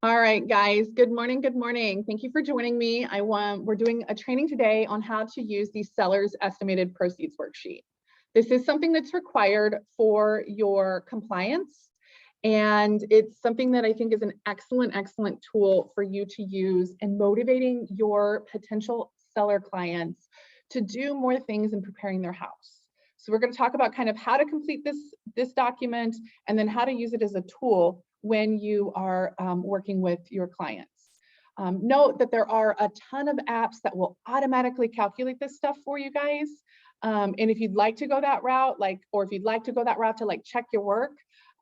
All right, guys, good morning, good morning. Thank you for joining me. We're doing a training today on how to use the seller's estimated proceeds worksheet. This is something that's required for your compliance, and it's something that I think is an excellent tool for you to use in motivating your potential seller clients to do more things in preparing their house. So we're going to talk about kind of how to complete this document and then how to use it as a tool when you are working with your clients. Note that there are a ton of apps that will automatically calculate this stuff for you guys. And if you'd like to go that route, or if you'd like to go that route to check your work,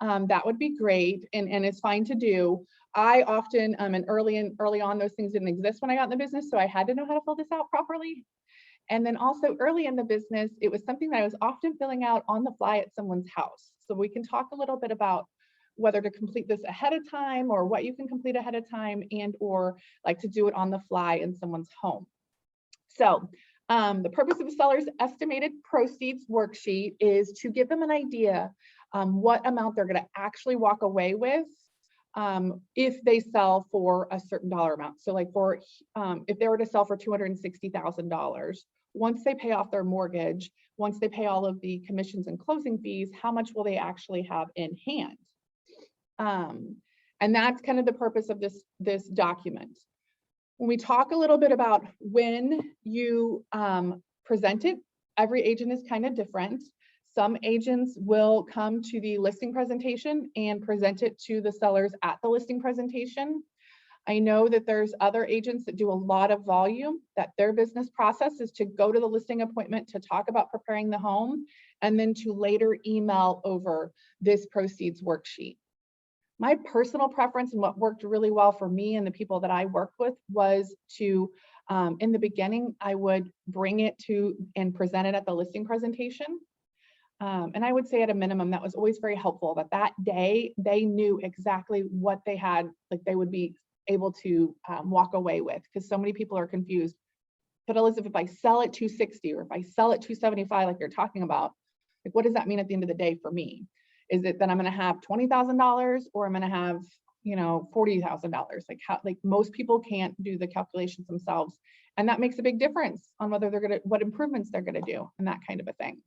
that would be great, and it's fine to do. I often, and early on, those things didn't exist when I got in the business, so I had to know how to fill this out properly. And then also early in the business, it was something that I was often filling out on the fly at someone's house. So we can talk a little bit about whether to complete this ahead of time or what you can complete ahead of time, and or to do it on the fly in someone's home. So the purpose of the seller's estimated proceeds worksheet is to give them an idea what amount they're going to actually walk away with if they sell for a certain dollar amount. So if they were to sell for $260,000, once they pay off their mortgage, once they pay all of the commissions and closing fees, how much will they actually have in hand? And that's kind of the purpose of this document. When we talk a little bit about when you present it, every agent is kind of different. Some agents will come to the listing presentation and present it to the sellers at the listing presentation. I know that there's other agents that do a lot of volume, that their business process is to go to the listing appointment to talk about preparing the home, and then to later email over this proceeds worksheet. My personal preference and what worked really well for me and the people that I worked with was to, in the beginning, I would bring it to and present it at the listing presentation. And I would say at a minimum, that was always very helpful, that day they knew exactly what they had, they would be able to walk away with, because so many people are confused. But Elizabeth, if I sell at 260 or if I sell at 275, like you're talking about, what does that mean at the end of the day for me? Is it that I'm going to have $20,000 or I'm going to have, $40,000? Most people can't do the calculations themselves, and that makes a big difference on whether what improvements they're going to do and that kind of a thing.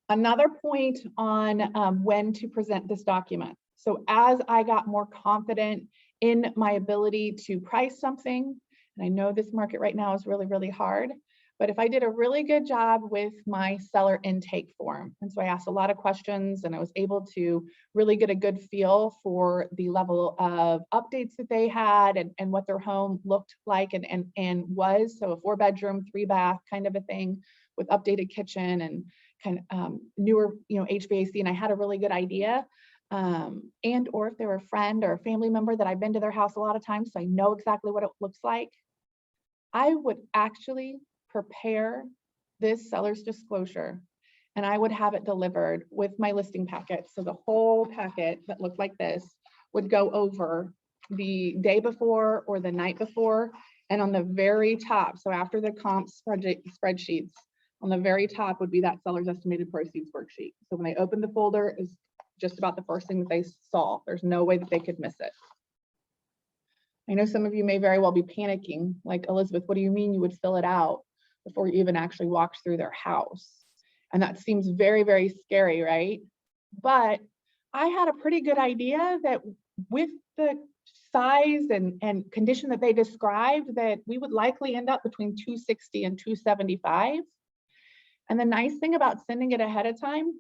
Another point on when to present this document. So as I got more confident in my ability to price something, and I know this market right now is really hard, but if I did a really good job with my seller intake form, and so I asked a lot of questions and I was able to really get a good feel for the level of updates that they had and what their home looked like and was. So a 4-bedroom, 3-bath kind of a thing with updated kitchen and kind of newer, HVAC, and I had a really good idea. And or if they were a friend or a family member that I've been to their house a lot of times, so I know exactly what it looks like, I would actually prepare this seller's disclosure and I would have it delivered with my listing packet. So the whole packet that looked like this would go over the day before or the night before, and on the very top, so after the comp spreadsheets, on the very top would be that seller's estimated proceeds worksheet. So when they opened the folder, is just about the first thing that they saw. There's no way that they could miss it. I know some of you may very well be panicking, like, Elizabeth, what do you mean you would fill it out before you even actually walked through their house? And that seems very scary, right? But I had a pretty good idea that with the size and condition that they described, that we would likely end up between 260 and 275. And the nice thing about sending it ahead of time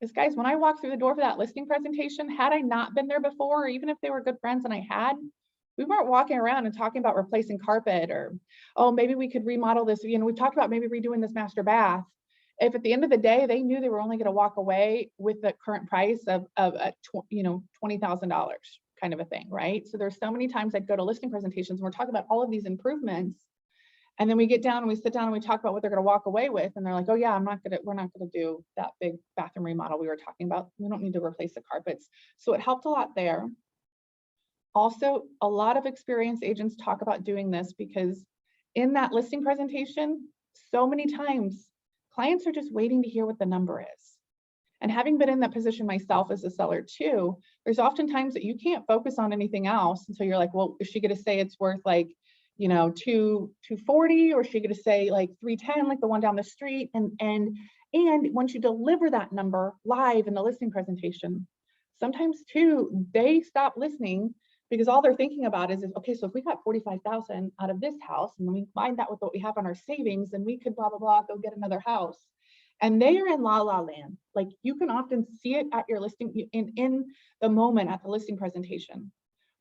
is, guys, when I walked through the door for that listing presentation, had I not been there before, or even if they were good friends and I had, we weren't walking around and talking about replacing carpet or, oh, maybe we could remodel this. We talked about maybe redoing this master bath. If at the end of the day, they knew they were only going to walk away with the current price of $20,000 kind of a thing, right? So there's so many times I'd go to listing presentations and we're talking about all of these improvements. And then we get down and we sit down and we talk about what they're going to walk away with. And they're like, oh yeah, we're not going to do that big bathroom remodel we were talking about. We don't need to replace the carpets. So it helped a lot there. Also, a lot of experienced agents talk about doing this because in that listing presentation, so many times clients are just waiting to hear what the number is. And having been in that position myself as a seller too, there's often times that you can't focus on anything else until you're like, well, is she going to say it's worth like, you know, 240, or is she going to say like 310, like the one down the street? And once you deliver that number live in the listing presentation, sometimes too, they stop listening because all they're thinking about is okay, so if we got 45,000 out of this house and we combine that with what we have on our savings, and we could blah, blah, blah, go get another house. And they are in la la land. Like you can often see it at your listing in the moment at the listing presentation,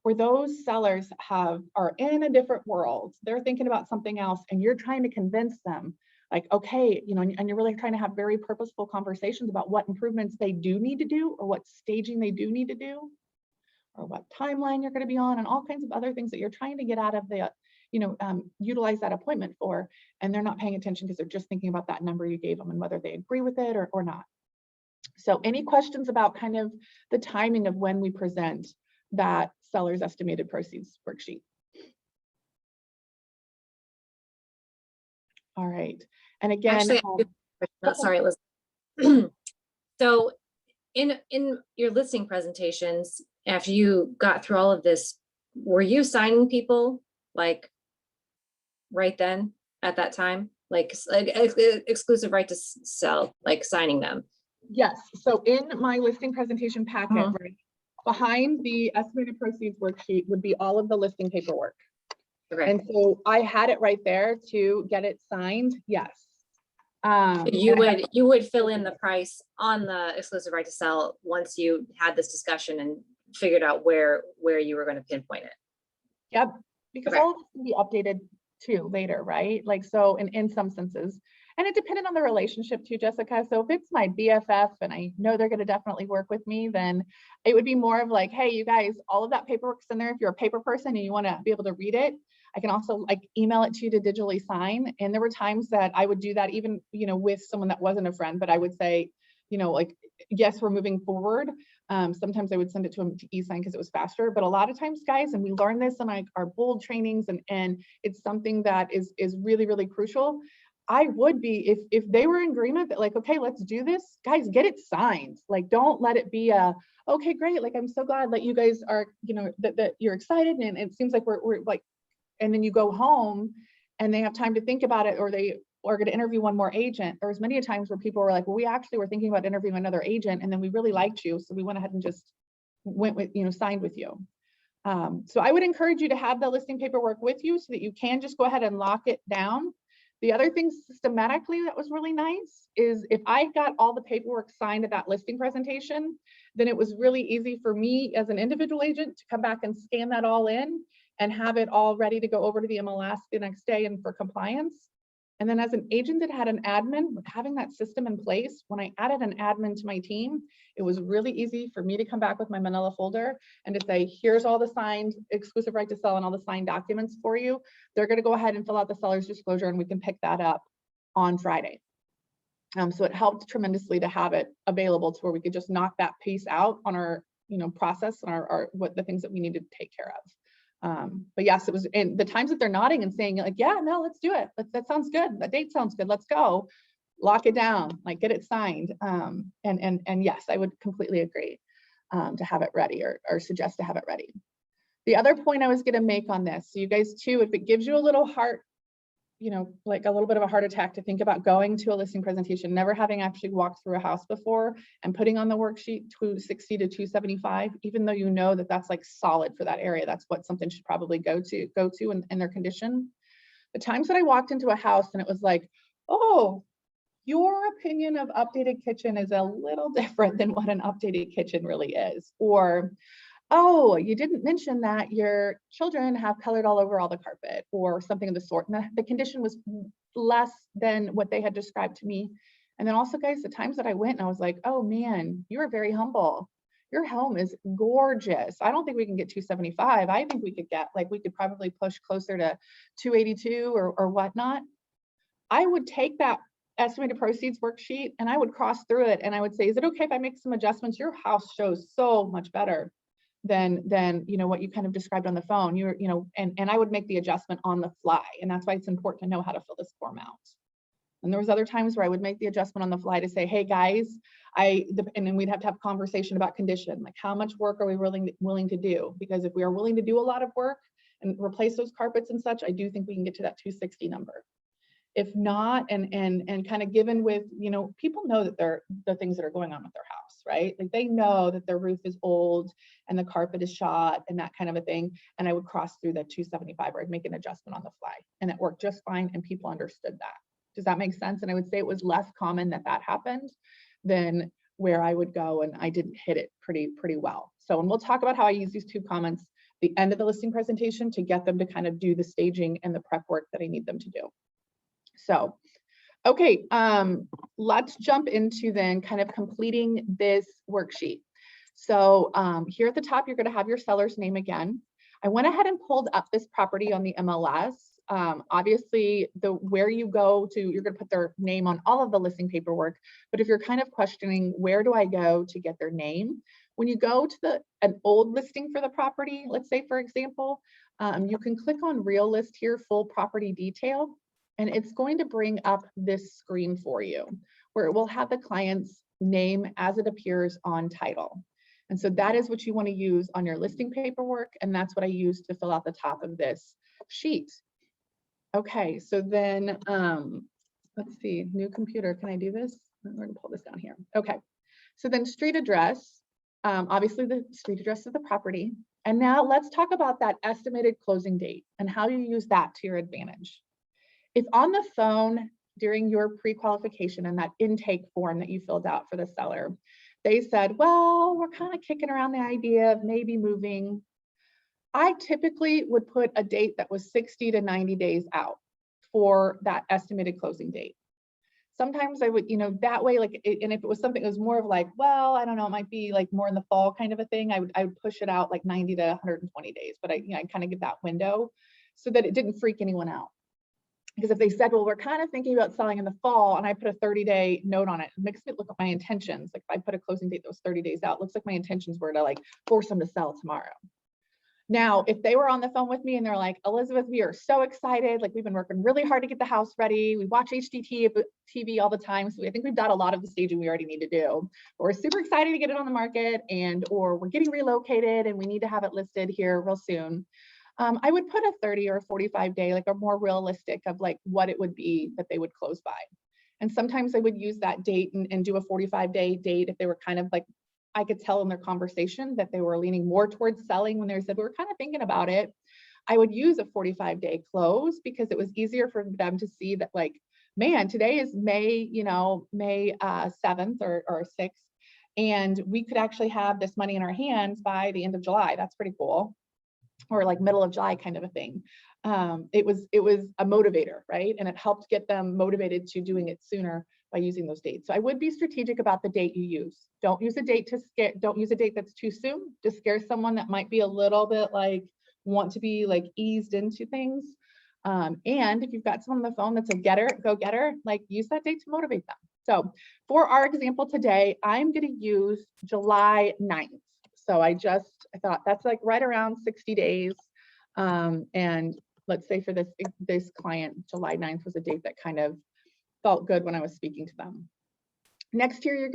where those sellers are in a different world. They're thinking about something else, and you're trying to convince them like, okay, you know, and you're really trying to have very purposeful conversations about what improvements they do need to do, or what staging they do need to do, or what timeline you're going to be on, and all kinds of other things that you're trying to get out of the, you know, utilize that appointment for. And they're not paying attention because they're just thinking about that number you gave them and whether they agree with it or not. So any questions about kind of the timing of when we present that seller's estimated proceeds worksheet? All right. And again, actually, sorry, listen. So in your listing presentations, after you got through all of this, were you signing people like right then at that time, like exclusive right to sell, like signing them? Yes. So in my listing presentation packet, right behind the estimated proceeds worksheet would be all of the listing paperwork. Okay. And so I had it right there to get it signed. Yes. You would fill in the price on the exclusive right to sell once you had this discussion and figured out where you were going to pinpoint it. Yep. Because all of this can be updated too later, right? Like, so in some senses, and it depended on the relationship too, Jessica. So if it's my BFF and I know they're going to definitely work with me, then it would be more of like, hey, you guys, all of that paperwork's in there. If you're a paper person and you want to be able to read it, I can also like email it to you to digitally sign. And there were times that I would do that even, you know, with someone that wasn't a friend, but I would say, you know, like, yes, we're moving forward. Sometimes I would send it to them to e-sign because it was faster, but a lot of times, guys, and we learn this in like our bold trainings, and it's something that is really, really crucial. I would be, if they were in agreement that like, okay, let's do this, guys, get it signed. Like, don't let it be a, okay, great. Like, I'm so glad that you guys are, you know, that you're excited. And it seems like we're like, and then you go home and they have time to think about it, or they are going to interview one more agent. There was many times where people were like, well, we actually were thinking about interviewing another agent, and then we really liked you. So we went ahead and just went with, you know, signed with you. So I would encourage you to have the listing paperwork with you so that you can just go ahead and lock it down. The other thing systematically that was really nice is if I got all the paperwork signed at that listing presentation, then it was really easy for me as an individual agent to come back and scan that all in and have it all ready to go over to the MLS the next day and for compliance. And then as an agent that had an admin, with having that system in place, when I added an admin to my team, it was really easy for me to come back with my manila folder and to say, here's all the signed exclusive right to sell and all the signed documents for you. They're going to go ahead and fill out the seller's disclosure, and we can pick that up on Friday. So it helped tremendously to have it available to where we could just knock that piece out on our, you know, process and our what the things that we needed to take care of. But yes, it was, and the times that they're nodding and saying like, yeah, no, let's do it. That sounds good. That date sounds good. Let's go. Lock it down, like get it signed. And yes, I would completely agree to have it ready, or suggest to have it ready. The other point I was going to make on this, so you guys too, if it gives you a little heart, you know, like a little bit of a heart attack to think about going to a listing presentation, never having actually walked through a house before, and putting on the worksheet 260 to 275, even though you know that that's like solid for that area, that's what something should probably go to in their condition. The times that I walked into a house and it was like, oh, your opinion of updated kitchen is a little different than what an updated kitchen really is, or oh, you didn't mention that your children have colored all over all the carpet, or something of the sort. And the condition was less than what they had described to me. And then also, guys, the times that I went and I was like, oh man, you are very humble. Your home is gorgeous. I don't think we can get 275. I think we could get, like, we could probably push closer to 282 or whatnot. I would take that estimated proceeds worksheet and I would cross through it and I would say, is it okay if I make some adjustments? Your house shows so much better than you know what you kind of described on the phone. You know, and I would make the adjustment on the fly, and that's why it's important to know how to fill this form out. And there was other times where I would make the adjustment on the fly to say, hey guys, and then we'd have to have a conversation about condition, like how much work are we willing to do? Because if we are willing to do a lot of work and replace those carpets and such, I do think we can get to that 260 number. If not, and kind of given with, you know, people know that they're the things that are going on with their house, right? Like they know that their roof is old and the carpet is shot and that kind of a thing. And I would cross through the 275 or I'd make an adjustment on the fly, and it worked just fine. And people understood that. Does that make sense? And I would say it was less common that happened than where I would go and I didn't hit it pretty well. So, and we'll talk about how I use these 2 comments at the end of the listing presentation to get them to kind of do the staging and the prep work that I need them to do. So, okay, let's jump into then kind of completing this worksheet. So here at the top, you're going to have your seller's name again. I went ahead and pulled up this property on the MLS. Obviously, where you go to, you're going to put their name on all of the listing paperwork. But if you're kind of questioning, where do I go to get their name? When you go to an old listing for the property, let's say, for example, you can click on Real List here, Full Property Detail. And it's going to bring up this screen for you where it will have the client's name as it appears on title. And so that is what you want to use on your listing paperwork. And that's what I use to fill out the top of this sheet. Okay, so then let's see, new computer. Can I do this? We're going to pull this down here. Okay, so then street address, obviously the street address of the property. And now let's talk about that estimated closing date and how you use that to your advantage. If on the phone during your pre-qualification and that intake form that you filled out for the seller, they said, well, we're kind of kicking around the idea of maybe moving, I typically would put a date that was 60 to 90 days out for that estimated closing date. Sometimes I would, you know, that way, like, and if it was something that was more of like, well, I don't know, it might be like more in the fall kind of a thing, I would push it out like 90 to 120 days, but I kind of give that window so that it didn't freak anyone out. Because if they said, well, we're kind of thinking about selling in the fall, and I put a 30-day note on it, it makes me look at my intentions. Like if I put a closing date that was 30 days out, looks like my intentions were to like force them to sell tomorrow. Now, if they were on the phone with me and they're like, Elizabeth, we are so excited. Like we've been working really hard to get the house ready. We watch HGTV all the time. So I think we've done a lot of the staging we already need to do. But we're super excited to get it on the market, or we're getting relocated and we need to have it listed here real soon. I would put a 30 or a 45 day, like a more realistic of like what it would be that they would close by. And sometimes I would use that date and do a 45-day date if they were kind of like, I could tell in their conversation that they were leaning more towards selling when they said, we're kind of thinking about it. I would use a 45-day close because it was easier for them to see that like, man, today is May, May 7th or 6th. And we could actually have this money in our hands by the end of July. That's pretty cool. Or like middle of July kind of a thing. It was a motivator, right? And it helped get them motivated to doing it sooner by using those dates. So I would be strategic about the date you use. Don't use a date don't use a date that's too soon to scare someone that might be a little bit like want to be like eased into things. And if you've got someone on the phone that's a go-getter, like use that date to motivate them. So for our example today, I'm going to use July 9th. So I thought that's like right around 60 days. And let's say for this client, July 9th was a date that kind of felt good when I was speaking to them. Next here,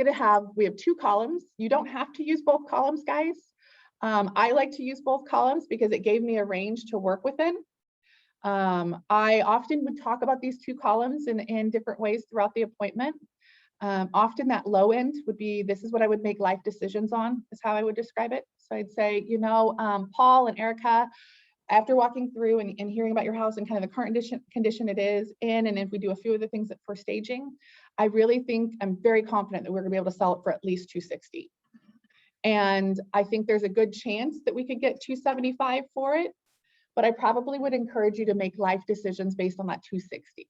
we have 2 columns. You don't have to use both columns, guys. I like to use both columns because it gave me a range to work within. I often would talk about these 2 columns in different ways throughout the appointment. Often that low end would be, this is what I would make life decisions on, is how I would describe it. So I'd say, Paul and Erica, after walking through and hearing about your house and kind of the current condition it is in, and if we do a few of the things for staging, I really think I'm very confident that we're gonna be able to sell it for at least 260. And I think there's a good chance that we could get 275 for it, but I probably would encourage you to make life decisions based on that 260.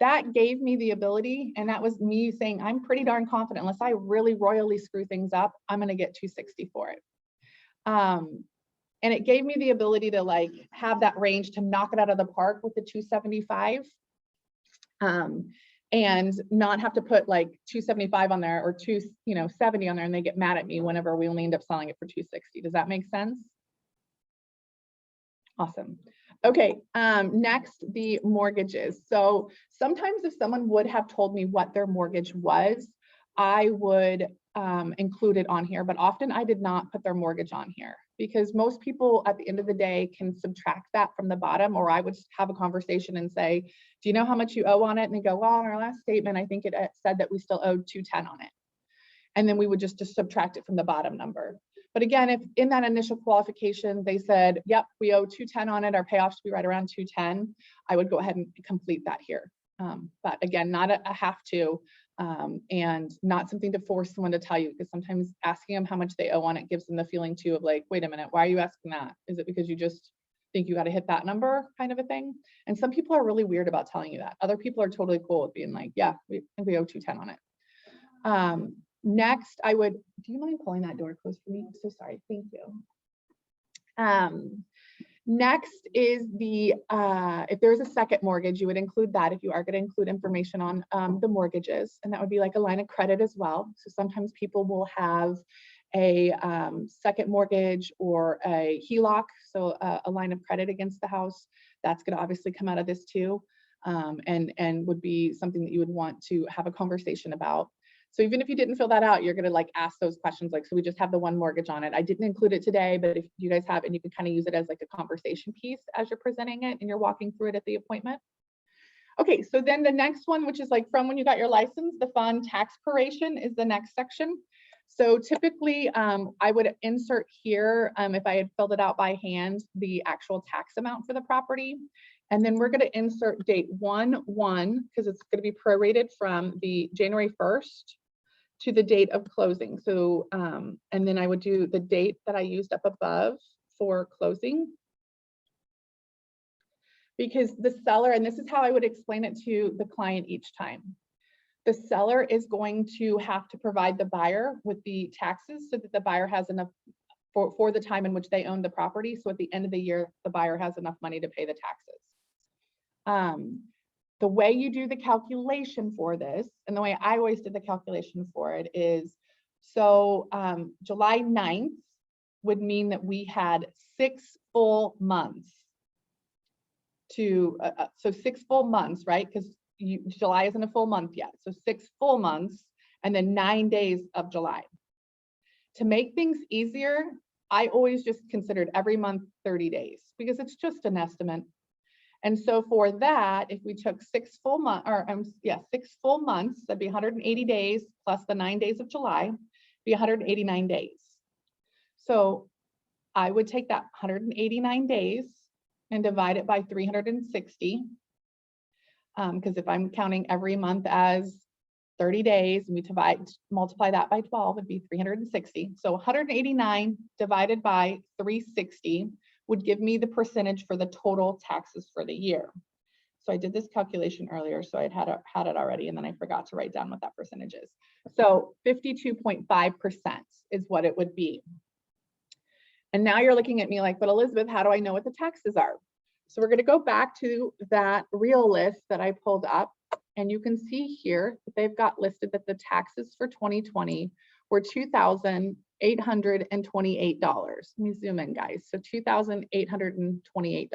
That gave me the ability, and that was me saying, I'm pretty darn confident, unless I really royally screw things up, I'm going to get 260 for it. And it gave me the ability to like have that range to knock it out of the park with the 275, and not have to put like 275 on there or 270 on there, and they get mad at me whenever we only end up selling it for 260. Does that make sense? Awesome. Okay, next, the mortgages. So sometimes if someone would have told me what their mortgage was, I would include it on here, but often I did not put their mortgage on here because most people at the end of the day can subtract that from the bottom, or I would have a conversation and say, do you know how much you owe on it? And they go, well, in our last statement, I think it said that we still owed $210 on it. And then we would just subtract it from the bottom number. But again, if in that initial qualification, they said, yep, we owe $210 on it, our payoff should be right around $210, I would go ahead and complete that here. But again, not a have to, and not something to force someone to tell you, because sometimes asking them how much they owe on it gives them the feeling too of like, wait a minute, why are you asking that? Is it because you just think you got to hit that number kind of a thing? And some people are really weird about telling you that. Other people are totally cool with being like, yeah, we think we owe $210 on it. Next, I would, do you mind pulling that door closed for me? I'm so sorry, thank you. Next is the, if there's a second mortgage, you would include that if you are going to include information on the mortgages, and that would be like a line of credit as well. So sometimes people will have a second mortgage or a HELOC, so a line of credit against the house. That's going to obviously come out of this too, and would be something that you would want to have a conversation about. So even if you didn't fill that out, you're going to like ask those questions like, so we just have the one mortgage on it. I didn't include it today, but if you guys have, and you can kind of use it as like a conversation piece as you're presenting it and you're walking through it at the appointment. Okay, so then the next one, which is like from when you got your license, the fund tax proration is the next section. So typically I would insert here, if I had filled it out by hand, the actual tax amount for the property. And then we're going to insert date 1/1 because it's going to be prorated from the January 1st to the date of closing. So, and then I would do the date that I used up above for closing. Because the seller, and this is how I would explain it to the client each time. The seller is going to have to provide the buyer with the taxes so that the buyer has enough for the time in which they own the property. So at the end of the year, the buyer has enough money to pay the taxes. The way you do the calculation for this, and the way I always did the calculation for it is, so July 9th would mean that we had 6 full months to, so 6 full months, right? Because July isn't a full month yet. So 6 full months and then 9 days of July. To make things easier, I always just considered every month 30 days because it's just an estimate. And so for that, if we took 6 full months, or 6 full months, that'd be 180 days plus the 9 days of July, be 189 days. So I would take that 189 days and divide it by 360. Because if I'm counting every month as 30 days and we multiply that by 12, it'd be 360. So 189 divided by 360 would give me the percentage for the total taxes for the year. So I did this calculation earlier, so I'd had it already, and then I forgot to write down what that percentage is. So 52.5% is what it would be. And now you're looking at me like, but Elizabeth, how do I know what the taxes are? So we're going to go back to that real list that I pulled up, and you can see here that they've got listed that the taxes for 2020 were $2,828. Let me zoom in, guys. So $2,828.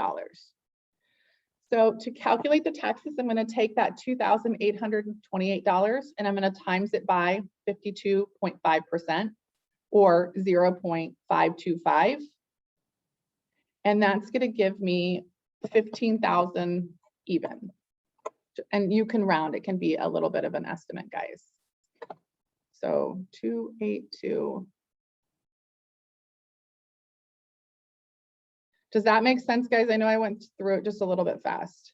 So to calculate the taxes, I'm going to take that $2,828 and I'm going to times it by 52.5% or 0.525. And that's going to give me 15,000 even. And you can round, it can be a little bit of an estimate, guys. So 282. Does that make sense, guys? I know I went through it just a little bit fast.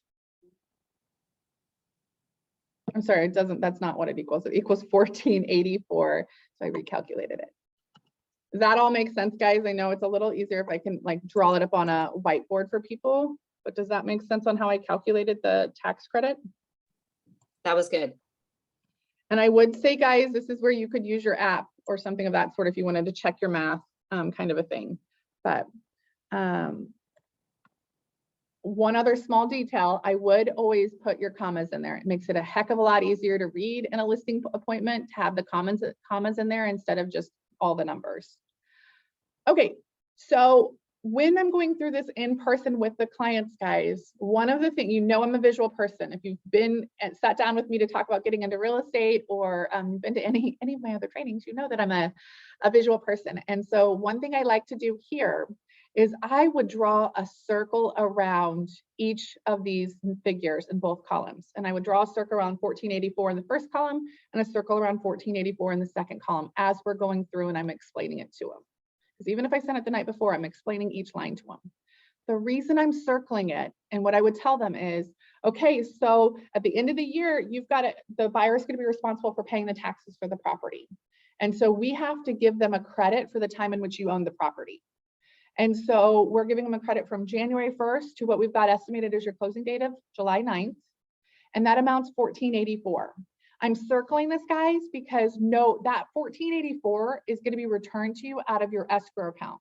I'm sorry, it doesn't, that's not what it equals. It equals 1484. So I recalculated it. Does that all make sense, guys? I know it's a little easier if I can like draw it up on a whiteboard for people, but does that make sense on how I calculated the tax credit? That was good. And I would say, guys, this is where you could use your app or something of that sort if you wanted to check your math, kind of a thing. But one other small detail, I would always put your commas in there. It makes it a heck of a lot easier to read in a listing appointment to have the commas in there instead of just all the numbers. Okay, so when I'm going through this in person with the clients, guys, one of the things, I'm a visual person. If you've been and sat down with me to talk about getting into real estate or been to any of my other trainings, you know that I'm a visual person. And so one thing I like to do here is I would draw a circle around each of these figures in both columns. And I would draw a circle around 1484 in the first column and a circle around 1484 in the second column as we're going through and I'm explaining it to them. Because even if I sent it the night before, I'm explaining each line to them. The reason I'm circling it and what I would tell them is, okay, so at the end of the year, the buyer is going to be responsible for paying the taxes for the property. And so we have to give them a credit for the time in which you own the property. And so we're giving them a credit from January 1st to what we've got estimated as your closing date of July 9th. And that amounts $1,484. I'm circling this, guys, because note that $1,484 is going to be returned to you out of your escrow account.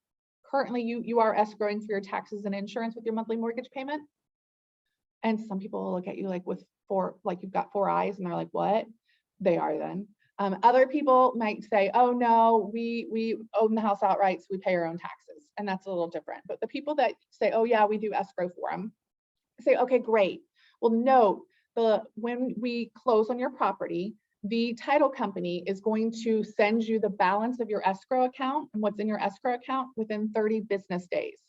Currently, you are escrowing for your taxes and insurance with your monthly mortgage payment. And some people will look at you like you've got four eyes and they're like, what? They are then. Other people might say, oh no, we own the house outright, so we pay our own taxes. And that's a little different. But the people that say, oh yeah, we do escrow for them, say, okay, great. Well, note, when we close on your property, the title company is going to send you the balance of your escrow account and what's in your escrow account within 30 business days.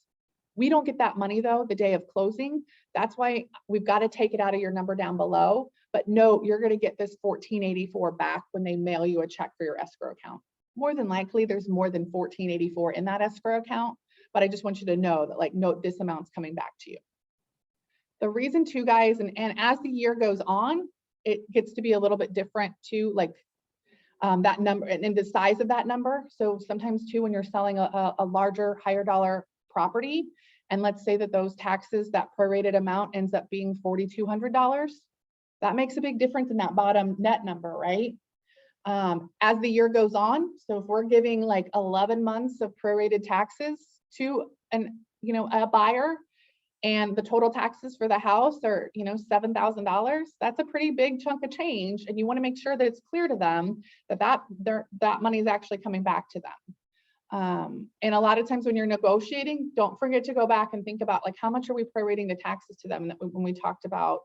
We don't get that money though the day of closing. That's why we've got to take it out of your number down below. But no, you're going to get this $1,484 back when they mail you a check for your escrow account. More than likely, there's more than $1,484 in that escrow account. But I just want you to know that, note this amount's coming back to you. The reason too, guys, and as the year goes on, it gets to be a little bit different too, that number and the size of that number. So sometimes too, when you're selling a larger, higher dollar property, and let's say that those taxes, that prorated amount ends up being $4,200, that makes a big difference in that bottom net number, right? As the year goes on, so if we're giving 11 months of prorated taxes to a buyer, and the total taxes for the house are, $7,000, that's a pretty big chunk of change. And you want to make sure that it's clear to them that money is actually coming back to them. And a lot of times when you're negotiating, don't forget to go back and think about how much are we prorating the taxes to them when we talked about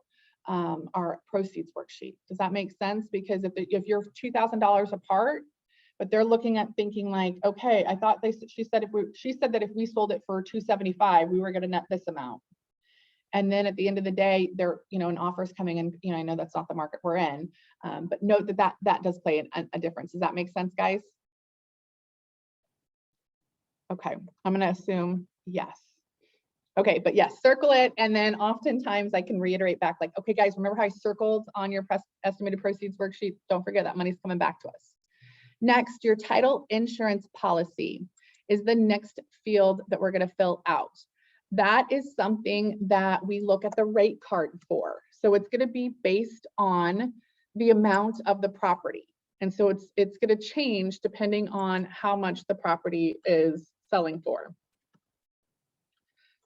our proceeds worksheet. Does that make sense? Because if you're $2,000 apart, but they're looking at thinking okay, I thought she said that if we sold it for $275, we were going to net this amount. And then at the end of the day, an offer is coming in. I know that's not the market we're in, but note that does play a difference. Does that make sense, guys? Okay, I'm going to assume yes. Okay, but yes, circle it. And then oftentimes I can reiterate back okay, guys, remember how I circled on your estimated proceeds worksheet? Don't forget that money's coming back to us. Next, your title insurance policy is the next field that we're going to fill out. That is something that we look at the rate card for. So it's going to be based on the amount of the property. And so it's going to change depending on how much the property is selling for.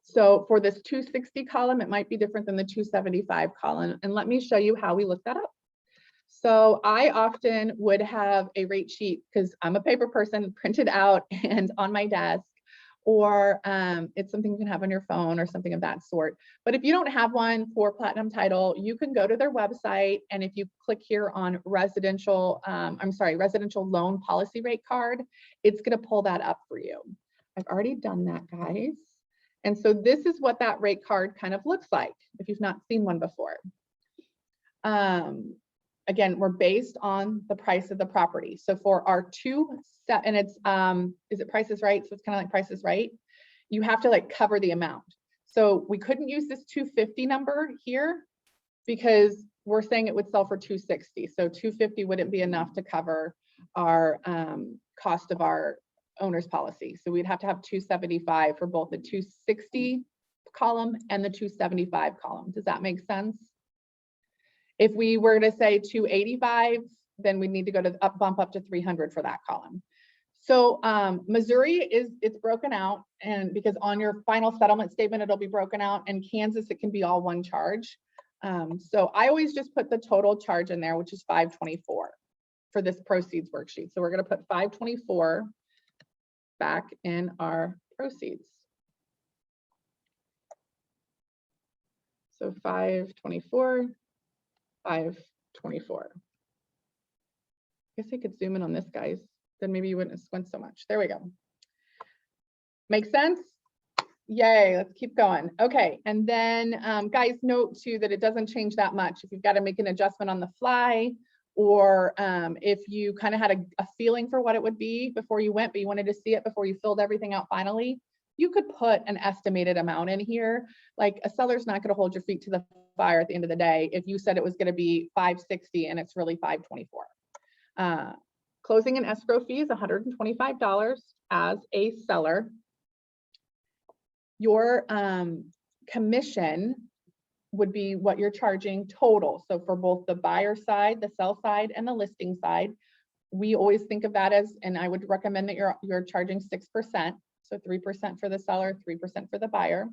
So for this 260 column, it might be different than the 275 column. And let me show you how we look that up. So I often would have a rate sheet because I'm a paper person printed out and on my desk, or it's something you can have on your phone or something of that sort. But if you don't have one for Platinum Title, you can go to their website. And if you click here on residential loan policy rate card, it's going to pull that up for you. I've already done that, guys. And so this is what that rate card kind of looks like if you've not seen one before. Again, we're based on the price of the property. So for our and it's, is it Price is Right? So it's kind of like Price is Right. You have to cover the amount. So we couldn't use this 250 number here because we're saying it would sell for 260. So 250 wouldn't be enough to cover our cost of our owner's policy. So we'd have to have 275 for both the 260 column and the 275 column. Does that make sense? If we were to say 285, then we need to go to bump up to 300 for that column. So Missouri it's broken out, and because on your final settlement statement, it'll be broken out, and Kansas, it can be all one charge. So I always just put the total charge in there, which is $524 for this proceeds worksheet. So we're going to put $524 back in our proceeds. So 524, 524. I guess I could zoom in on this, guys. Then maybe you wouldn't squint so much. There we go. Make sense? Yay, let's keep going. Okay, and then guys, note too that it doesn't change that much. If you've got to make an adjustment on the fly, or if you kind of had a feeling for what it would be before you went, but you wanted to see it before you filled everything out finally, you could put an estimated amount in here. Like a seller's not going to hold your feet to the fire at the end of the day if you said it was going to be 560 and it's really 524. Closing and escrow fee is $125 as a seller. Your commission would be what you're charging total. So for both the buyer side, the sell side, and the listing side, we always think of that as, and I would recommend that you're charging 6%. So 3% for the seller, 3% for the buyer.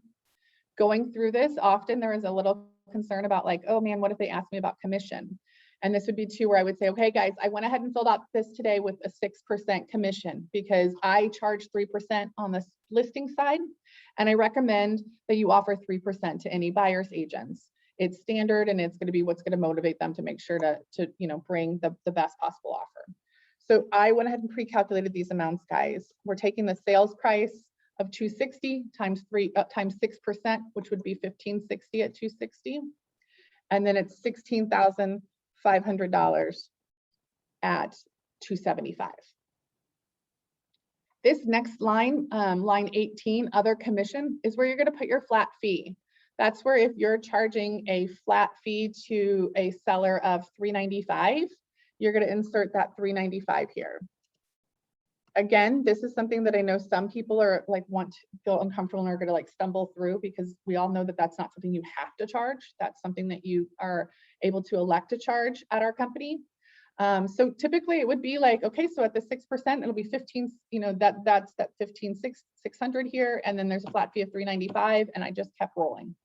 Going through this, often there is a little concern about like, oh man, what if they ask me about commission? And this would be two where I would say, okay, guys, I went ahead and filled out this today with a 6% commission because I charge 3% on the listing side. And I recommend that you offer 3% to any buyer's agents. It's standard and it's going to be what's going to motivate them to make sure to bring the best possible offer. So I went ahead and pre-calculated these amounts, guys. We're taking the sales price of 260 times 6%, which would be 1560 at 260. And then it's $16,500 at 275. This next line, line 18, other commission, is where you're going to put your flat fee. That's where if you're charging a flat fee to a seller of $395, you're going to insert that $395 here. Again, this is something that I know some people are like feel uncomfortable and are going to like stumble through because we all know that that's not something you have to charge. That's something that you are able to elect to charge at our company. So typically it would be like, okay, so at the 6%, it'll be 15, that's that 15,600 here. And then there's a flat fee of $395. And I just kept rolling.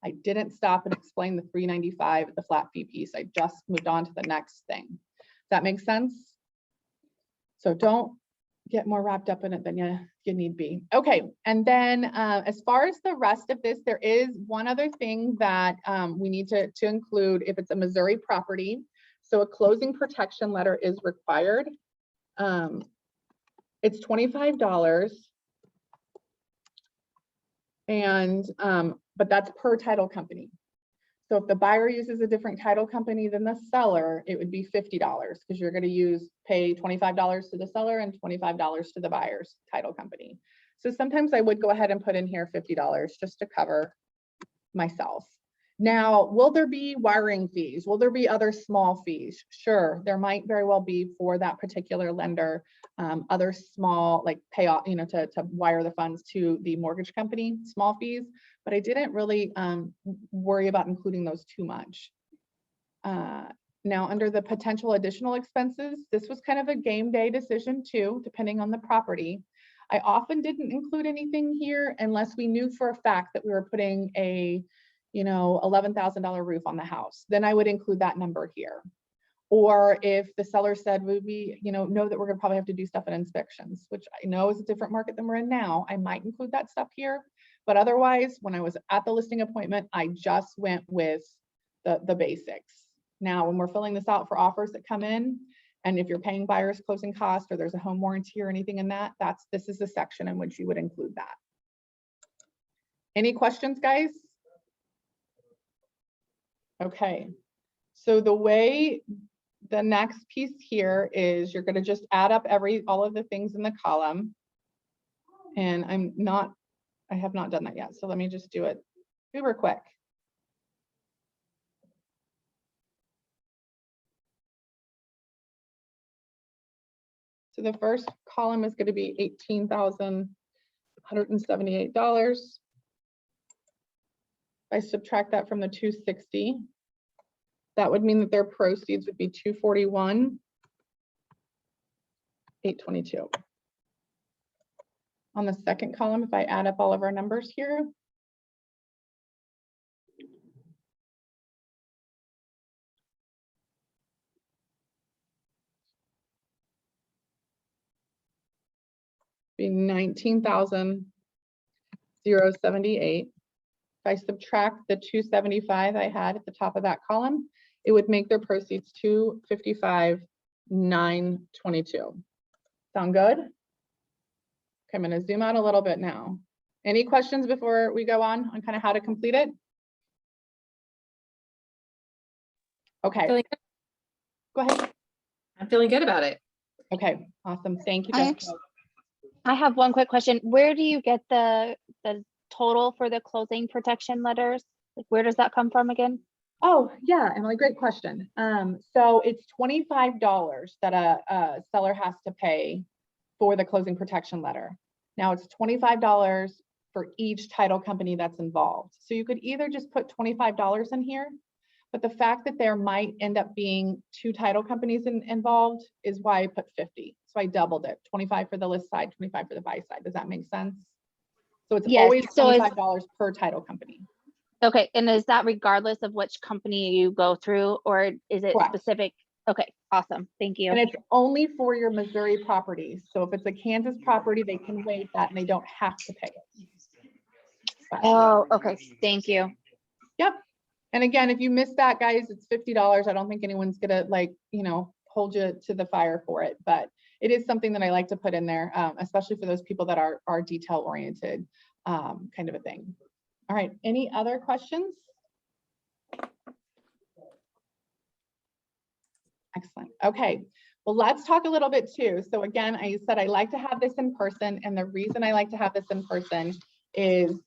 I didn't stop and explain the $395, the flat fee piece. I just moved on to the next thing. Does that make sense? So don't get more wrapped up in it than you need be. Okay, and then as far as the rest of this, there is one other thing that we need to include if it's a Missouri property. So a closing protection letter is required. It's $25, and but that's per title company. So if the buyer uses a different title company than the seller, it would be $50 because you're going to pay $25 to the seller and $25 to the buyer's title company. So sometimes I would go ahead and put in here $50 just to cover myself. Now, will there be wiring fees? Will there be other small fees? Sure, there might very well be for that particular lender, other small like payoff, to wire the funds to the mortgage company, small fees, but I didn't really worry about including those too much. Now, under the potential additional expenses, this was kind of a game day decision too, depending on the property. I often didn't include anything here unless we knew for a fact that we were putting a $11,000 roof on the house, then I would include that number here. Or if the seller said, we know that we're gonna probably have to do stuff at inspections, which I know is a different market than we're in now, I might include that stuff here. But otherwise, when I was at the listing appointment, I just went with the basics. Now, when we're filling this out for offers that come in, and if you're paying buyer's closing costs or there's a home warranty or anything in that, this is the section in which you would include that. Any questions, guys? Okay, so the way the next piece here is you're going to just add up all of the things in the column. And I have not done that yet. So let me just do it super quick. So the first column is going to be $18,178. I subtract that from the 260. That would mean that their proceeds would be 241,822. On the second column, if I add up all of our numbers here, be 19,078. If I subtract the 275 I had at the top of that column, it would make their proceeds 255,922. Sound good? Okay, I'm going to zoom out a little bit now. Any questions before we go on kind of how to complete it? Okay, Feeling- go ahead. I'm feeling good about it. Okay, awesome. Thank you, I Jessica. I have one quick question. Where do you get the total for the closing protection letters? Like, where does that come from again? Oh, yeah, Emily, great question. So it's $25 that a seller has to pay for the closing protection letter. Now it's $25 for each title company that's involved. So you could either just put $25 in here, but the fact that there might end up being 2 title companies involved is why I put 50. So I doubled it, 25 for the list side, 25 for the buy side. Does that make sense? So it's Yes, always so is- $25 per title company. Okay, and is that regardless of which company you go through, or is it Correct. specific? Okay, awesome. Thank you. And it's only for your Missouri properties. So if it's a Kansas property, they can waive that and they don't have to pay it. But, Oh, okay. Thank you. yep. And again, if you miss that, guys, it's $50. I don't think anyone's gonna hold you to the fire for it, but it is something that I like to put in there, especially for those people that are detail oriented, kind of a thing. All right, any other questions? Excellent. Okay, well, let's talk a little bit too. So again, I said I like to have this in person, and the reason I like to have this in person is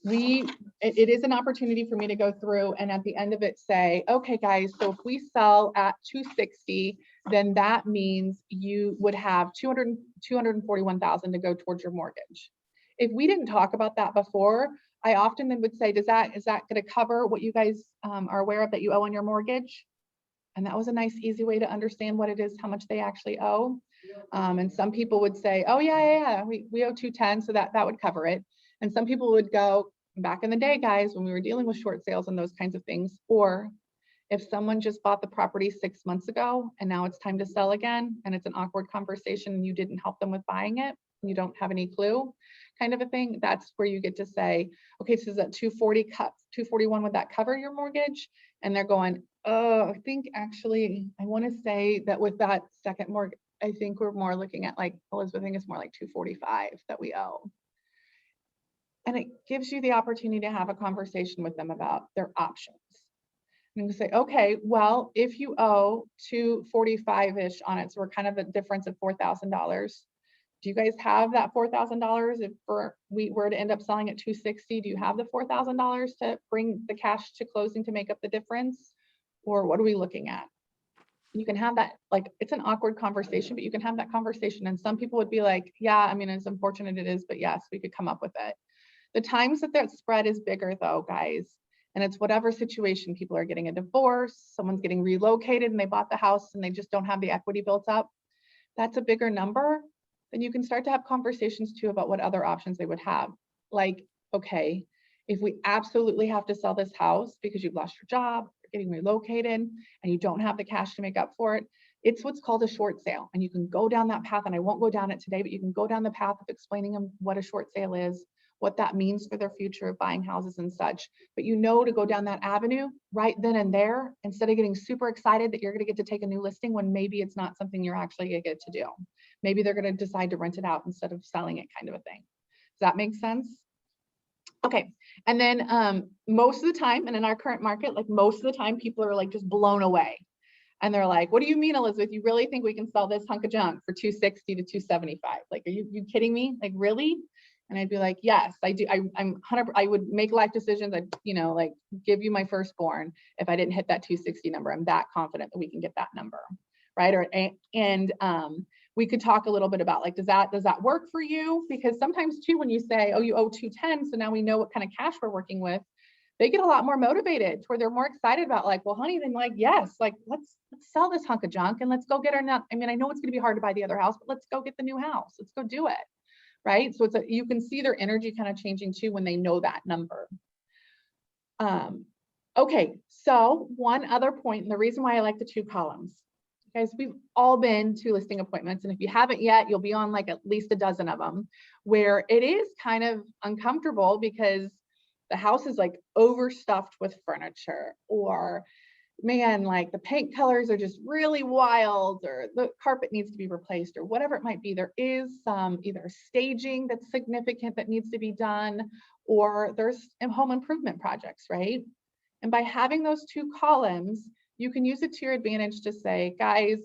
it is an opportunity for me to go through and at the end of it say, okay, guys, so if we sell at 260, then that means you would have 241,000 to go towards your mortgage. If we didn't talk about that before, I often then would say, is that going to cover what you guys are aware of that you owe on your mortgage? And that was a nice, easy way to understand what it is, how much they actually owe. And some people would say, oh yeah, we owe 210, so that would cover it. And some people would go, back in the day, guys, when we were dealing with short sales and those kinds of things, or if someone just bought the property 6 months ago and now it's time to sell again, and it's an awkward conversation and you didn't help them with buying it, and you don't have any clue, kind of a thing, that's where you get to say, okay, so is that 241, would that cover your mortgage? And they're going, oh, I think actually, I want to say that with that second mortgage, I think we're more looking at like, Elizabeth, I think it's more like 245 that we owe. And it gives you the opportunity to have a conversation with them about their options. And you say, okay, well, if you owe 245-ish on it, so we're kind of a difference of $4,000. Do you guys have that $4,000 if we were to end up selling at 260? Do you have the $4,000 to bring the cash to closing to make up the difference? Or what are we looking at? You can have that, like, it's an awkward conversation, but you can have that conversation. And some people would be like, yeah, I mean, as unfortunate it is, but yes, we could come up with it. The times that spread is bigger though, guys, and it's whatever situation. People are getting a divorce, someone's getting relocated and they bought the house and they just don't have the equity built up. That's a bigger number. Then you can start to have conversations too about what other options they would have. Like, okay, if we absolutely have to sell this house because you've lost your job, you're getting relocated, and you don't have the cash to make up for it, it's what's called a short sale. And you can go down that path, and I won't go down it today, but you can go down the path of explaining them what a short sale is, what that means for their future of buying houses and such. But you know to go down that avenue right then and there, instead of getting super excited that you're going to get to take a new listing when maybe it's not something you're actually going to get to do. Maybe they're going to decide to rent it out instead of selling it, kind of a thing. Does that make sense? Okay. And then most of the time, and in our current market, like most of the time, people are like just blown away. And they're like, what do you mean, Elizabeth? You really think we can sell this hunk of junk for 260 to 275? Like, are you kidding me? Like, really? And I'd be like, yes, I do. I would make life decisions. I'd, like give you my firstborn if I didn't hit that 260 number. I'm that confident that we can get that number, right? We could talk a little bit about like, does that work for you? Because sometimes too, when you say, oh, you owe 210, so now we know what kind of cash we're working with, they get a lot more motivated, where they're more excited about like, well, honey, then like, yes, like let's sell this hunk of junk and let's go get our nut. I mean, I know it's going to be hard to buy the other house, but let's go get the new house. Let's go do it. Right? So you can see their energy kind of changing too when they know that number. Okay, so one other point, and the reason why I like the 2 columns, guys, we've all been to listing appointments, and if you haven't yet, you'll be on like at least a dozen of them, where it is kind of uncomfortable because the house is like overstuffed with furniture, or man, like the paint colors are just really wild, or the carpet needs to be replaced, or whatever it might be. There is some either staging that's significant that needs to be done, or there's home improvement projects, right? And by having those two columns, you can use it to your advantage to say, guys,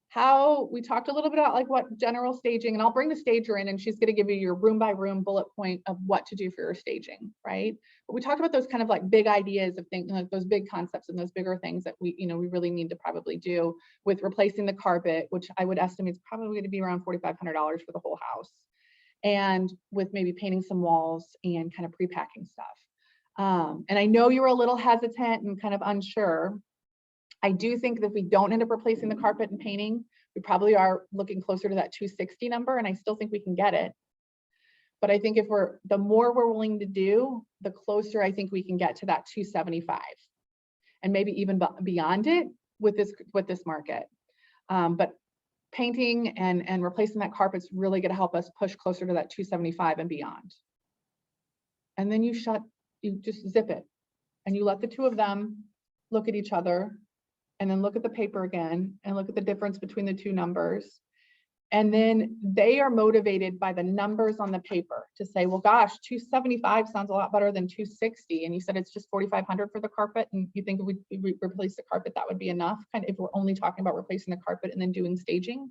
how we talked a little bit about like what general staging, and I'll bring the stager in and she's going to give you your room by room bullet point of what to do for your staging, right? But we talked about those kind of like big ideas of things, like those big concepts and those bigger things that we, we really need to probably do with replacing the carpet, which I would estimate is probably going to be around $4,500 for the whole house. And with maybe painting some walls and kind of pre-packing stuff. And I know you were a little hesitant and kind of unsure. I do think that if we don't end up replacing the carpet and painting, we probably are looking closer to that 260 number, and I still think we can get it. But I think if the more we're willing to do, the closer I think we can get to that 275, and maybe even beyond it with this market. But painting and replacing that carpet's really going to help us push closer to that 275 and beyond. And then you just zip it, and you let the two of them look at each other, and then look at the paper again and look at the difference between the two numbers. And then they are motivated by the numbers on the paper to say, well, gosh, 275 sounds a lot better than 260. And you said it's just 4,500 for the carpet. And you think if we replace the carpet, that would be enough, kind of, if we're only talking about replacing the carpet and then doing staging.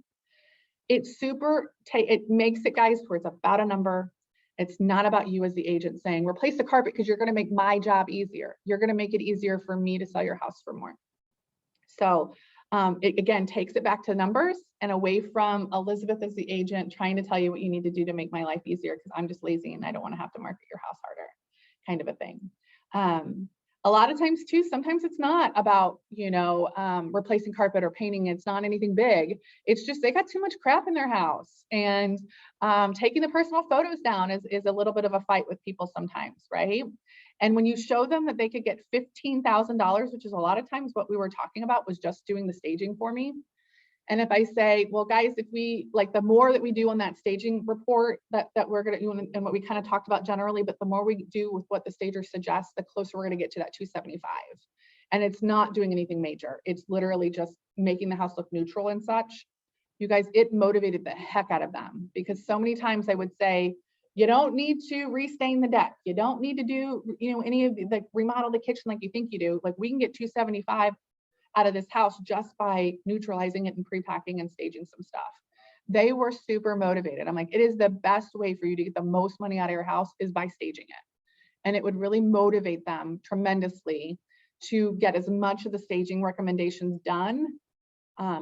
It's super, it makes it, guys, where it's about a number. It's not about you as the agent saying, replace the carpet because you're going to make my job easier. You're going to make it easier for me to sell your house for more. So it again takes it back to numbers and away from Elizabeth as the agent trying to tell you what you need to do to make my life easier because I'm just lazy and I don't want to have to market your house harder, kind of a thing. A lot of times too, sometimes it's not about, replacing carpet or painting. It's not anything big. It's just they got too much crap in their house, and taking the personal photos down is a little bit of a fight with people sometimes, right? And when you show them that they could get $15,000, which is a lot of times what we were talking about was just doing the staging for me. And if I say, well, guys, if we like the more that we do on that staging report that we're going to do and what we kind of talked about generally, but the more we do with what the stager suggests, the closer we're going to get to that 275. And it's not doing anything major. It's literally just making the house look neutral and such. You guys, it motivated the heck out of them, because so many times I would say, you don't need to restain the deck. You don't need to do, any of the remodel the kitchen like you think you do. Like, we can get 275 out of this house just by neutralizing it and pre-packing and staging some stuff. They were super motivated. I'm like, it is the best way for you to get the most money out of your house is by staging it. And it would really motivate them tremendously to get as much of the staging recommendations done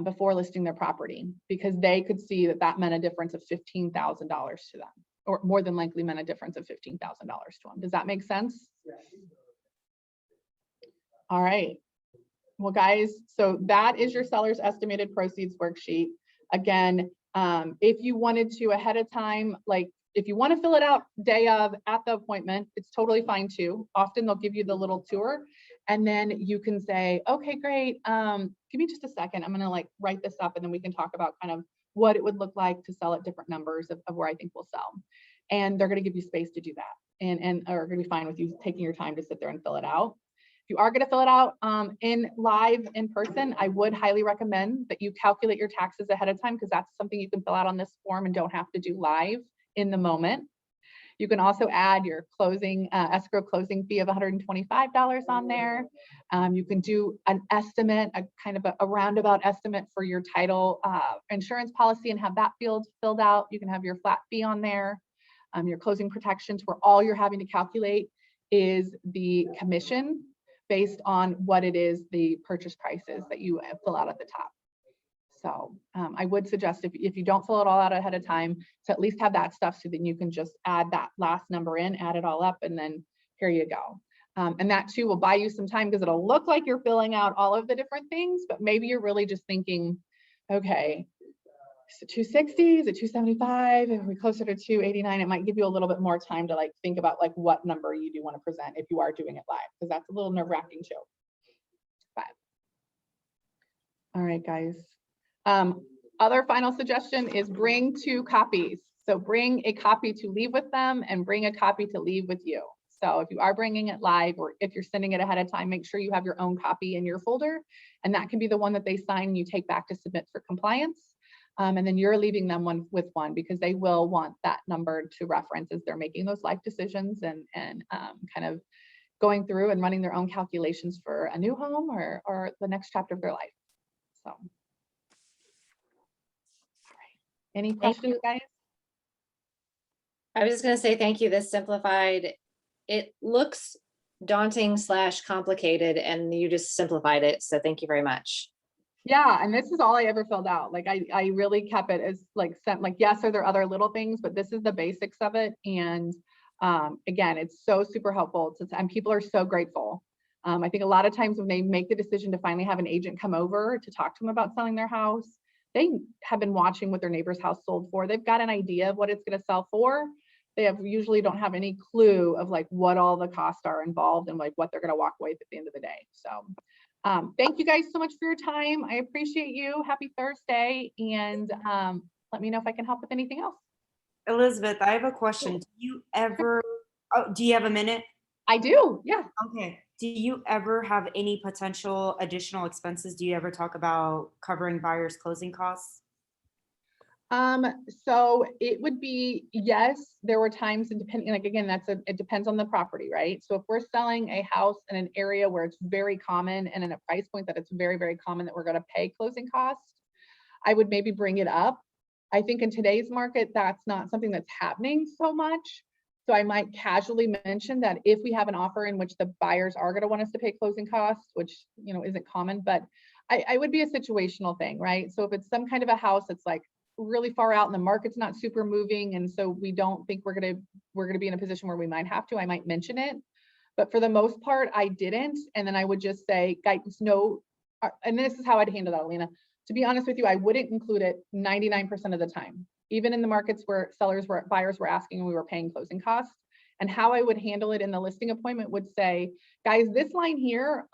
before listing their property, because they could see that that meant a difference of $15,000 to them, or more than likely meant a difference of $15,000 to them. Does that make sense? Yeah. All right. Well, guys, so that is your seller's estimated proceeds worksheet. Again, if you wanted to ahead of time, like if you want to fill it out day of at the appointment, it's totally fine too. Often they'll give you the little tour, and then you can say, okay, great. Give me just a second. I'm going to like write this up, and then we can talk about kind of what it would look like to sell at different numbers of where I think we'll sell. And they're going to give you space to do that, and are going to be fine with you taking your time to sit there and fill it out. If you are going to fill it out in person, I would highly recommend that you calculate your taxes ahead of time, because that's something you can fill out on this form and don't have to do live in the moment. You can also add your closing escrow closing fee of $125 on there. You can do an estimate, a kind of a roundabout estimate for your title insurance policy and have that field filled out. You can have your flat fee on there, your closing protections, where all you're having to calculate is the commission based on what it is the purchase price is that you fill out at the top. So I would suggest if you don't fill it all out ahead of time, to at least have that stuff, so that you can just add that last number in, add it all up, and then here you go. And that too will buy you some time, because it'll look like you're filling out all of the different things, but maybe you're really just thinking, okay, is it 260, is it 275, if we're closer to 289, it might give you a little bit more time to like think about like what number you do want to present if you are doing it live, because that's a little nerve-wracking too. But all right, guys. Other final suggestion is bring 2 copies. So bring a copy to leave with them and bring a copy to leave with you. So if you are bringing it live, or if you're sending it ahead of time, make sure you have your own copy in your folder, and that can be the one that they sign and you take back to submit for compliance. And then you're leaving them with one, because they will want that number to reference as they're making those life decisions and kind of going through and running their own calculations for a new home or the next chapter of their life. So, all right. Any questions, guys? I was just gonna say thank you. This simplified, it looks daunting / complicated, and you just simplified it. So thank you very much. Yeah, and this is all I ever filled out. Like I really kept it as like yes, are there other little things, but this is the basics of it. And again, it's so super helpful and people are so grateful. I think a lot of times when they make the decision to finally have an agent come over to talk to them about selling their house, they have been watching what their neighbor's house sold for. They've got an idea of what it's going to sell for. They usually don't have any clue of like what all the costs are involved and like what they're going to walk away with at the end of the day. So thank you guys so much for your time. I appreciate you. Happy Thursday. And let me know if I can help with anything else. Elizabeth, I have a question. Do you ever, do you have a minute? I do, yeah. Okay. Do you ever have any potential additional expenses? Do you ever talk about covering buyers' closing costs? So it would be, yes, there were times, and depending, like, again, it depends on the property, right? So if we're selling a house in an area where it's very common and in a price point that it's very, very common that we're going to pay closing costs, I would maybe bring it up. I think in today's market, that's not something that's happening so much. So I might casually mention that if we have an offer in which the buyers are going to want us to pay closing costs, which, you know, isn't common, but I would be a situational thing, right? So if it's some kind of a house that's like really far out and the market's not super moving, and so we don't think we're gonna be in a position where we might have to, I might mention it. But for the most part, I didn't. And then I would just say, guys, no, and this is how I'd handle that, Alina. To be honest with you, I wouldn't include it 99% of the time, even in the markets where buyers were asking and we were paying closing costs. And how I would handle it in the listing appointment would say, guys, this line here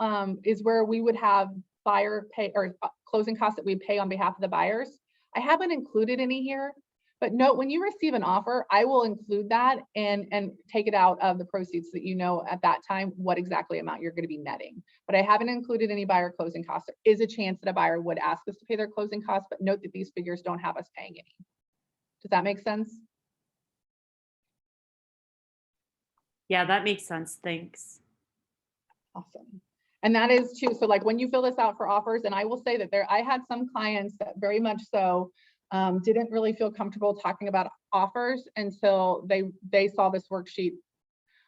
is where we would have buyer pay or closing costs that we pay on behalf of the buyers. I haven't included any here, but note when you receive an offer, I will include that and take it out of the proceeds so that you know at that time what exactly amount you're going to be netting. But I haven't included any buyer closing costs. There is a chance that a buyer would ask us to pay their closing costs, but note that these figures don't have us paying any. Does that make sense? Yeah, that makes sense. Thanks. Awesome. And that is too, so like when you fill this out for offers, and I will say that I had some clients that very much so didn't really feel comfortable talking about offers until they saw this worksheet.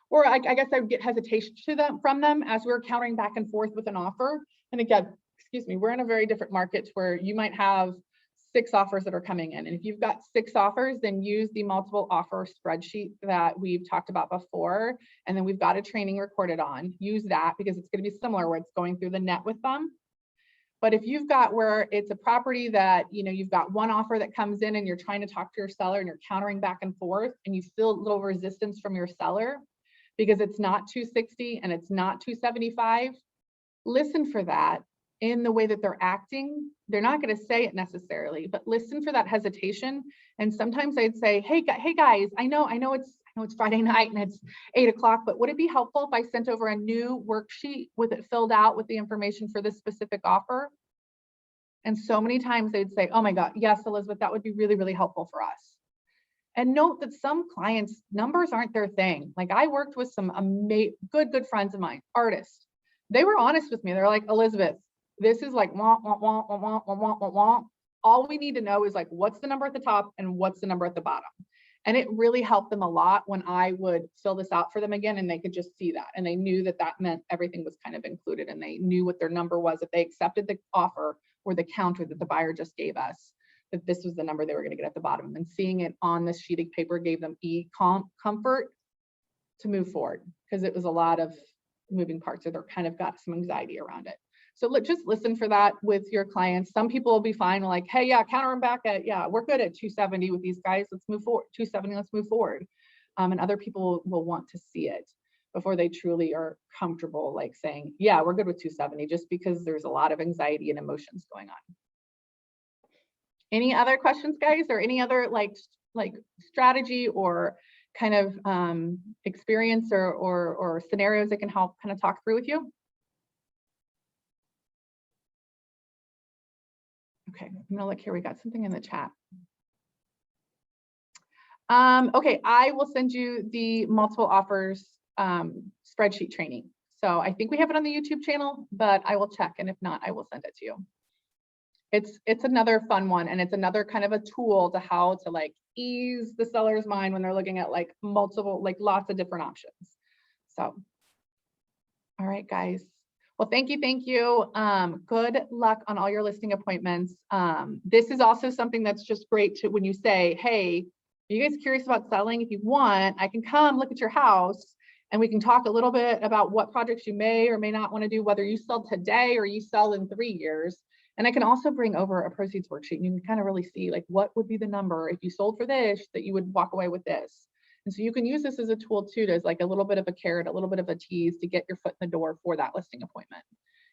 Or I guess I would get hesitation from them as we were countering back and forth with an offer. And again, excuse me, we're in a very different market where you might have 6 offers that are coming in. And if you've got 6 offers, then use the multiple offer spreadsheet that we've talked about before. And then we've got a training recorded on. Use that because it's going to be similar where it's going through the net with them. But if you've got where it's a property that, you know, you've got one offer that comes in and you're trying to talk to your seller and you're countering back and forth and you feel a little resistance from your seller because it's not 260 and it's not 275, listen for that in the way that they're acting. They're not going to say it necessarily, but listen for that hesitation. And sometimes I'd say, hey guys, I know it's Friday night and it's 8 o'clock, but would it be helpful if I sent over a new worksheet with it filled out with the information for this specific offer? And so many times they'd say, oh my God, yes, Elizabeth, that would be really, really helpful for us. And note that some clients, numbers aren't their thing. Like I worked with some good friends of mine, artists. They were honest with me. They're like, Elizabeth, this is like wah, wah, wah, wah, wah, wah, wah, wah, wah. All we need to know is like, what's the number at the top and what's the number at the bottom? And it really helped them a lot when I would fill this out for them again and they could just see that. And they knew that that meant everything was kind of included and they knew what their number was if they accepted the offer or the counter that the buyer just gave us, that this was the number they were going to get at the bottom. And seeing it on this sheet of paper gave them comfort to move forward because it was a lot of moving parts, so they're kind of got some anxiety around it. So just listen for that with your clients. Some people will be fine, like, hey, yeah, counter them back at, yeah, we're good at 270 with these guys. Let's move forward. 270, let's move forward. And other people will want to see it before they truly are comfortable, like saying, yeah, we're good with 270, just because there's a lot of anxiety and emotions going on. Any other questions, guys, or any other like strategy or kind of experience or scenarios that can help kind of talk through with you? Okay, I'm gonna look here. We got something in the chat. Okay, I will send you the multiple offers spreadsheet training. So I think we have it on the YouTube channel, but I will check, and if not, I will send it to you. It's another fun one, and it's another kind of a tool to how to like ease the seller's mind when they're looking at like multiple, like lots of different options. So, all right, guys. Well, thank you. Good luck on all your listing appointments. This is also something that's just great to when you say, hey, are you guys curious about selling? If you want, I can come look at your house and we can talk a little bit about what projects you may or may not want to do, whether you sell today or you sell in 3 years. And I can also bring over a proceeds worksheet and you can kind of really see like what would be the number if you sold for this that you would walk away with this. And so you can use this as a tool too, as like a little bit of a carrot, a little bit of a tease to get your foot in the door for that listing appointment.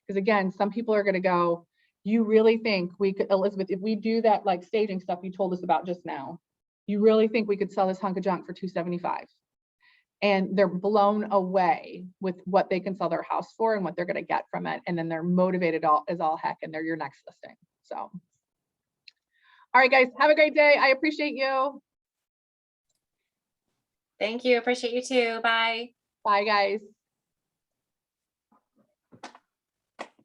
Because again, some people are going to go, you really think we could, Elizabeth, if we do that like staging stuff you told us about just now, you really think we could sell this hunk of junk for $275? And they're blown away with what they can sell their house for and what they're going to get from it. And then they're motivated as all heck, and they're your next listing. So, all right, guys, have a great day. I appreciate you. Thank you. Appreciate you too. Bye. Bye, guys.